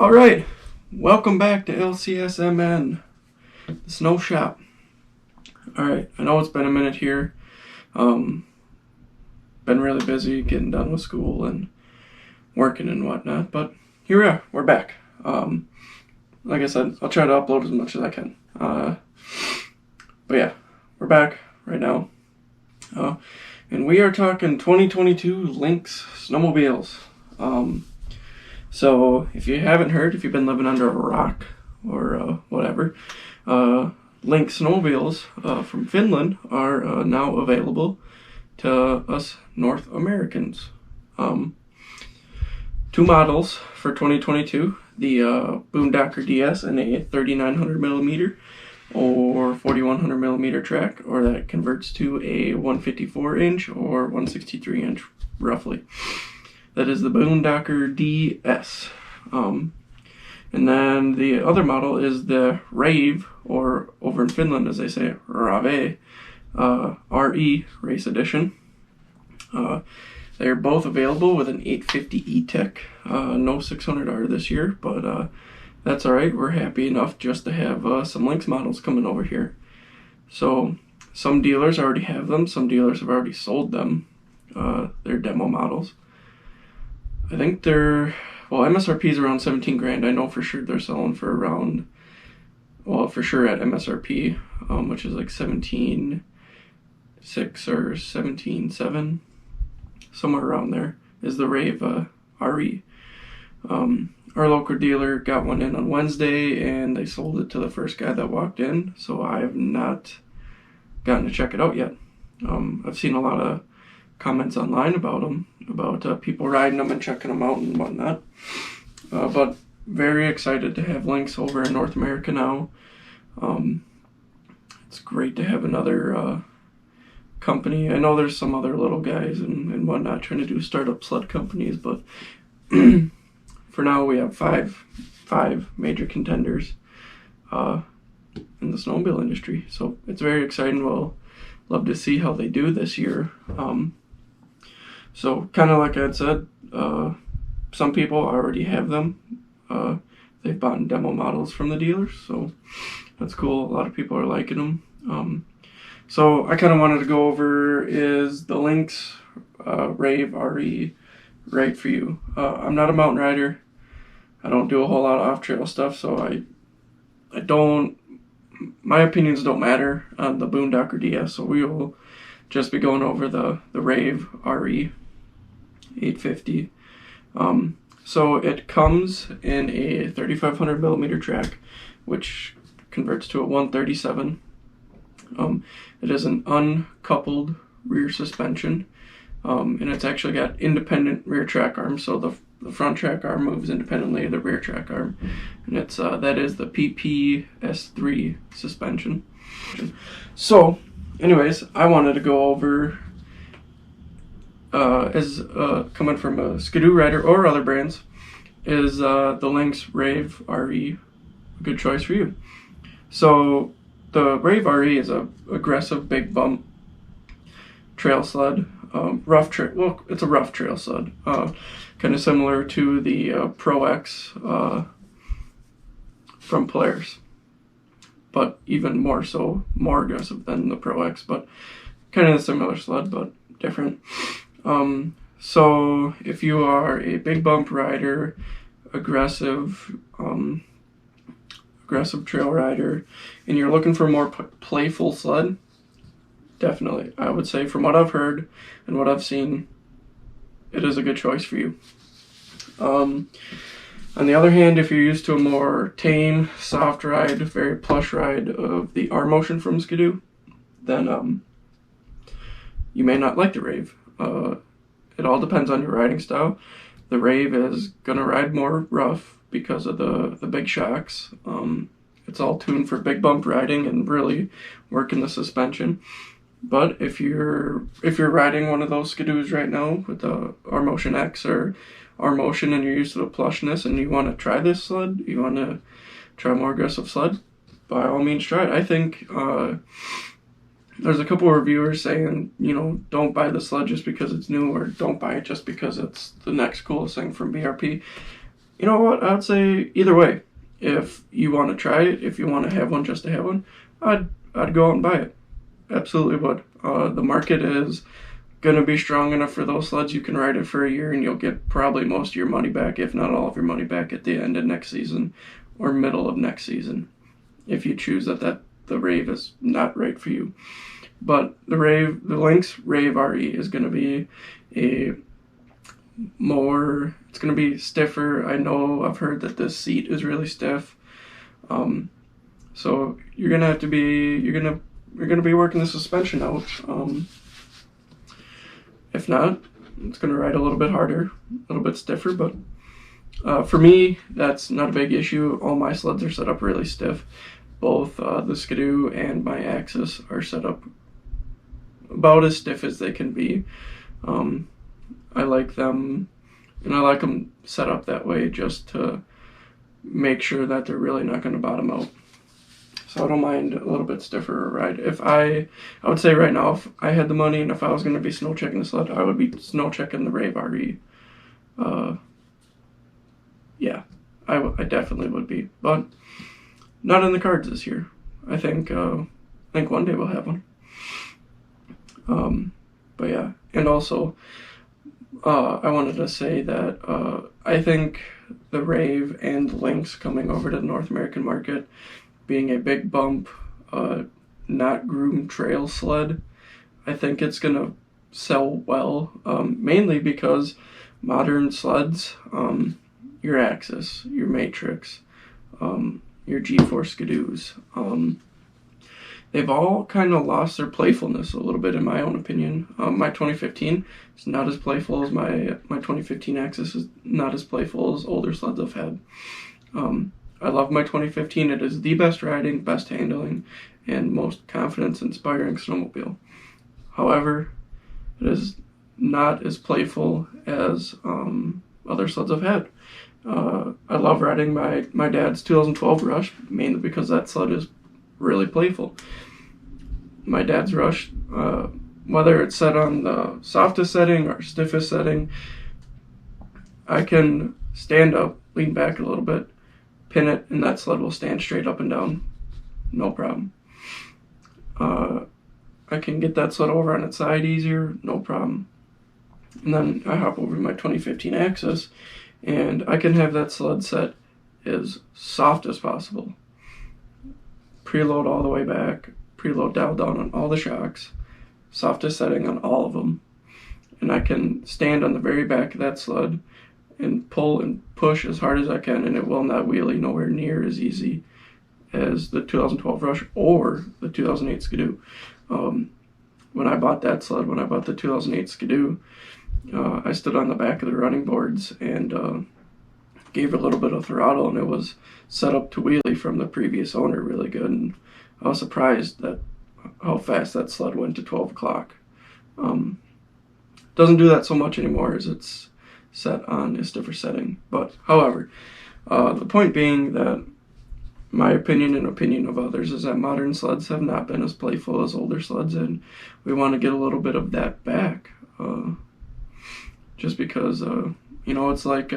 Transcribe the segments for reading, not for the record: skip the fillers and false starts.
All right, welcome back to LCSMN, the snow shop. All right, I know it's been a minute here. Been really busy getting done with school and working and whatnot, but here we are. We're back. Like I said, I'll try to upload as much as I can. But yeah, we're back right now. And we are talking 2022 Lynx snowmobiles. So if you haven't heard, if you've been living under a rock or whatever, Lynx snowmobiles from Finland are now available to us North Americans. Two models for 2022, the Boondocker DS in a 3900 millimeter or 4100 millimeter track, or that converts to a 154 inch or 163 inch roughly. That is the Boondocker DS. And then the other model is the Rave, or over in Finland as they say, Rave, RE Race Edition. They're both available with an 850 E-Tech. No 600R this year, but that's alright. We're happy enough just to have some Lynx models coming over here. So some dealers already have them. Some dealers have already sold them. They're demo models. I think they're, well, MSRP is around 17 grand. I know for sure they're selling for around, well, for sure at MSRP, which is like 17.6 or 17.7, somewhere around there, is the Rave RE. Our local dealer got one in on Wednesday, and they sold it to the first guy that walked in, so I have not gotten to check it out yet. I've seen a lot of comments online about them, about people riding them and checking them out and whatnot. But very excited to have Lynx over in North America now. It's great to have another company. I know there's some other little guys and whatnot trying to do startup sled companies, but for now we have five major contenders in the snowmobile industry. So it's very exciting. We'll love to see how they do this year. So kind of like I had said, some people already have them. They've bought demo models from the dealers, so that's cool. A lot of people are liking them. So I kind of wanted to go over, is the Lynx Rave RE right for you? I'm not a mountain rider. I don't do a whole lot of off-trail stuff, so I don't, my opinions don't matter on the Boondocker DS, so we will just be going over the Rave RE 850. So it comes in a 3500 millimeter track, which converts to a 137. It is an uncoupled rear suspension, and it's actually got independent rear track arms, so the front track arm moves independently of the rear track arm, and it's that is the PPS3 suspension. So anyways, I wanted to go over, coming from a Skidoo rider or other brands, is the Lynx Rave RE a good choice for you? So the Rave RE is a aggressive big bump trail sled, well, it's a rough trail sled, kind of similar to the Pro X from Polaris, but even more so, more aggressive than the Pro X, but kind of a similar sled, but different. So if you are a big bump rider, aggressive trail rider, and you're looking for a more playful sled, definitely, I would say, from what I've heard and what I've seen, it is a good choice for you. On the other hand, if you're used to a more tame, soft ride, very plush ride of the R-Motion from Skidoo, then you may not like the Rave. It all depends on your riding style. The Rave is gonna ride more rough because of the big shocks. It's all tuned for big bump riding and really working the suspension. But if you're riding one of those Skidoos right now with the R-Motion X or R-Motion, and you're used to the plushness and you want to try this sled, you want to try a more aggressive sled, by all means try it. I think there's a couple of reviewers saying, you know, don't buy the sled just because it's new, or don't buy it just because it's the next coolest thing from BRP. you know what? I'd say either way. If you want to try it, if you want to have one just to have one, I'd go out and buy it. Absolutely would. The market is going to be strong enough for those sleds. You can ride it for a year and you'll get probably most of your money back, if not all of your money back, at the end of next season or middle of next season, if you choose that the Rave is not right for you. But the Lynx Rave RE is going to be it's going to be stiffer. I know I've heard that this seat is really stiff. So you're going to be working the suspension out. If not, it's going to ride a little bit harder, a little bit stiffer, but for me, that's not a big issue. All my sleds are set up really stiff. Both the Skidoo and my Axis are set up about as stiff as they can be. I like them, and I like them set up that way just to make sure that they're really not going to bottom out. So I don't mind a little bit stiffer ride. I would say right now, if I had the money and if I was going to be snow checking the sled, I would be snow checking the Rave RE. Yeah, I definitely would be, but not in the cards this year. I think one day we'll have one. But yeah, and also I wanted to say that I think the Rave and Lynx coming over to the North American market, being a big bump, not groomed trail sled, I think it's gonna sell well, mainly because modern sleds, your Axis, your Matrix, your G-Force Skidoos, they've all kind of lost their playfulness a little bit, in my own opinion. My 2015 is not as playful as my 2015 Axis is not as playful as older sleds I've had. I love my 2015. It is the best riding, best handling, and most confidence-inspiring snowmobile. However, it is not as playful as other sleds I've had. I love riding my dad's 2012 Rush, mainly because that sled is really playful. My dad's Rush, whether it's set on the softest setting or stiffest setting, I can stand up, lean back a little bit, pin it, and that sled will stand straight up and down. No problem. I can get that sled over on its side easier, no problem. And then I hop over to my 2015 Axis, and I can have that sled set as soft as possible. Preload all the way back, preload dial down on all the shocks, softest setting on all of them. And I can stand on the very back of that sled and pull and push as hard as I can, and it will not wheelie nowhere near as easy as the 2012 Rush or the 2008 Skidoo. When I bought that sled, when I bought the 2008 Skidoo, I stood on the back of the running boards and gave it a little bit of throttle, and it was set up to wheelie from the previous owner really good, and I was surprised that how fast that sled went to 12 o'clock. Doesn't do that so much anymore as it's set on a stiffer setting. But however, the point being that my opinion and opinion of others is that modern sleds have not been as playful as older sleds, and we want to get a little bit of that back. Just because, it's like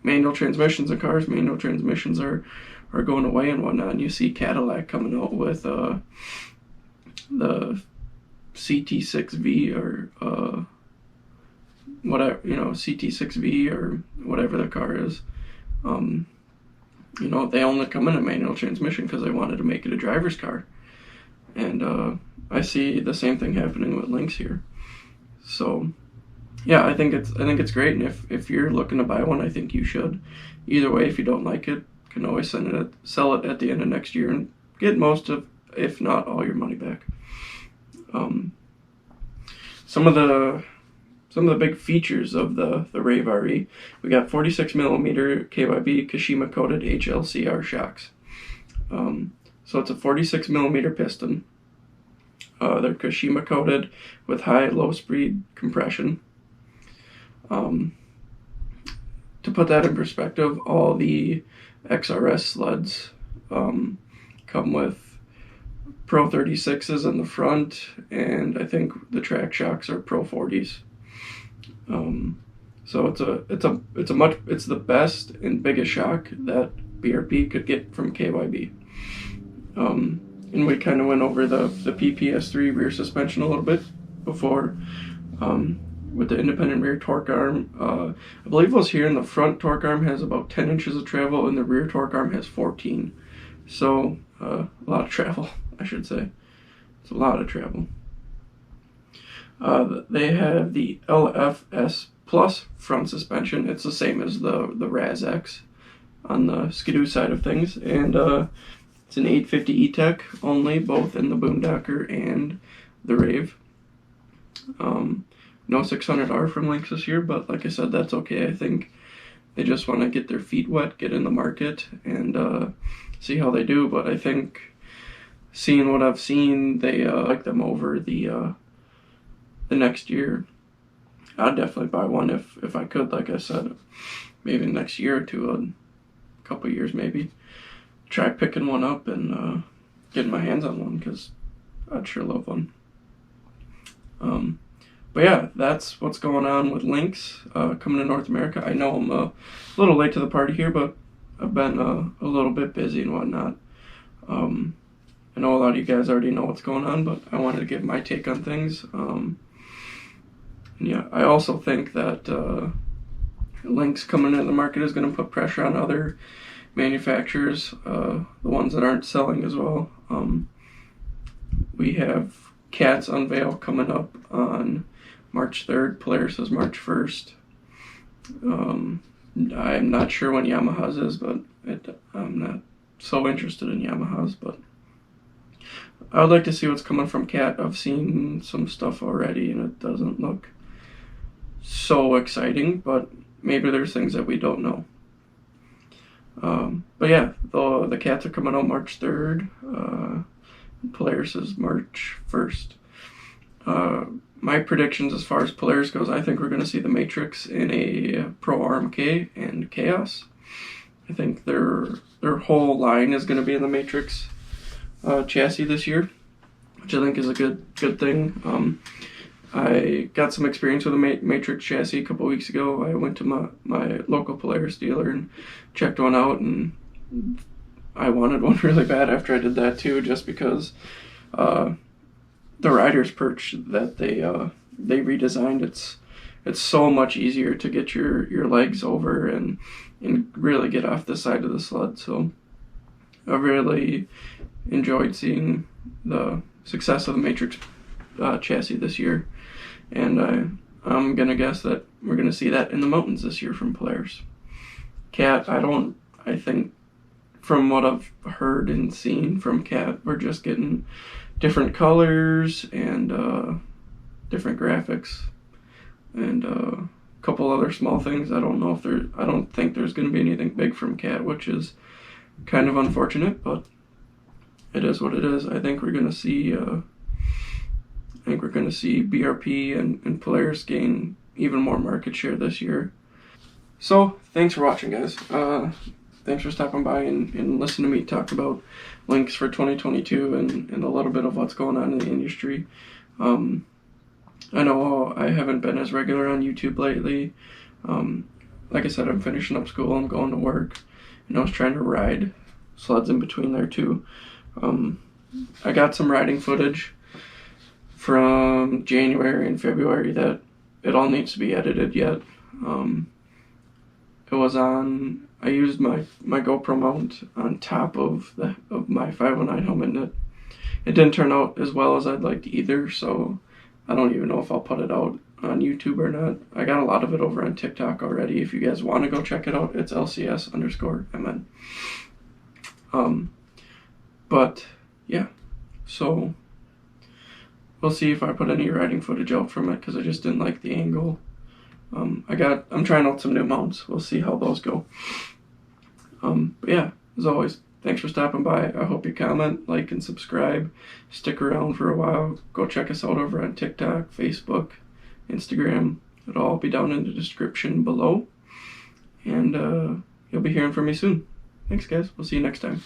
manual transmissions in cars. Manual transmissions are going away and whatnot, and you see Cadillac coming out with the CT6V or whatever, CT6V or whatever the car is. They only come in a manual transmission because they wanted to make it a driver's car. And I see the same thing happening with Lynx here. So yeah, I think it's great, and if you're looking to buy one, I think you should. Either way, if you don't like it, you can always sell it at the end of next year and get most of, if not all, your money back. Some of the big features of the Rave RE, we got 46mm KYB Kashima coated HLCR shocks. So it's a 46mm piston. They're Kashima coated with high-low speed compression. To put that in perspective, all the XRS sleds come with Pro 36s in the front, and I think the track shocks are Pro 40s. So it's the best and biggest shock that BRP could get from KYB. And we kind of went over the PPS3 rear suspension a little bit before, with the independent rear torque arm. I believe it was here in the front torque arm has about 10 inches of travel and the rear torque arm has 14. So a lot of travel, I should say. It's a lot of travel. They have the LFS Plus front suspension. It's the same as the RazX on the Skidoo side of things, and it's an 850 E-Tech only, both in the Boondocker and the Rave. No 600R from Lynx this year, but like I said, that's okay. I think they just want to get their feet wet, get in the market, and see how they do. But I think, seeing what I've seen, they like them over the next year. I'd definitely buy one if I could, like I said, maybe next year or two, a couple years maybe. Try picking one up and getting my hands on one, because I'd sure love one. But yeah, that's what's going on with Lynx coming to North America. I know I'm a little late to the party here, but I've been a little bit busy and whatnot. I know a lot of you guys already know what's going on, but I wanted to give my take on things. And yeah, I also think that Lynx coming into the market is going to put pressure on other manufacturers, the ones that aren't selling as well. We have Cat's unveil coming up on March 3rd. Polaris is March 1st. I'm not sure when Yamaha's is, but I'm not so interested in Yamaha's, but I would like to see what's coming from Cat. I've seen some stuff already and it doesn't look so exciting, but maybe there's things that we don't know. But yeah, the Cats are coming out March 3rd. Polaris is March 1st. My predictions as far as Polaris goes, I think we're going to see the Matrix in a Pro RMK and Chaos. I think their whole line is going to be in the Matrix chassis this year, which I think is a good thing. I got some experience with a Matrix chassis a couple weeks ago. I went to my local Polaris dealer and checked one out, and I wanted one really bad after I did that too, just because the rider's perch that they redesigned, it's so much easier to get your legs over and really get off the side of the sled. So I really enjoyed seeing the success of the Matrix chassis this year, and I'm gonna guess that we're gonna see that in the mountains this year from Polaris. Cat, I think from what I've heard and seen from Cat, we're just getting different colors and different graphics and a couple other small things. I don't think there's going to be anything big from Cat, which is kind of unfortunate, but it is what it is. I think we're going to see BRP and Polaris gain even more market share this year. So thanks for watching, guys. Thanks for stopping by and listening to me talk about Lynx for 2022 and a little bit of what's going on in the industry. I know I haven't been as regular on YouTube lately. Like I said, I'm finishing up school, I'm going to work, and I was trying to ride sleds in between there too. I got some riding footage from January and February that it all needs to be edited yet. I used my GoPro mount on top of my 509 helmet, and it didn't turn out as well as I'd like either, so I don't even know if I'll put it out on YouTube or not. I got a lot of it over on TikTok already. If you guys want to go check it out, it's LCS_MN. But yeah, so we'll see if I put any riding footage out from it, because I just didn't like the angle. I'm trying out some new mounts. We'll see how those go. But yeah, as always, thanks for stopping by. I hope you comment, like, and subscribe. Stick around for a while. Go check us out over on TikTok, Facebook, Instagram. It'll all be down in the description below. And you'll be hearing from me soon. Thanks, guys. We'll see you next time.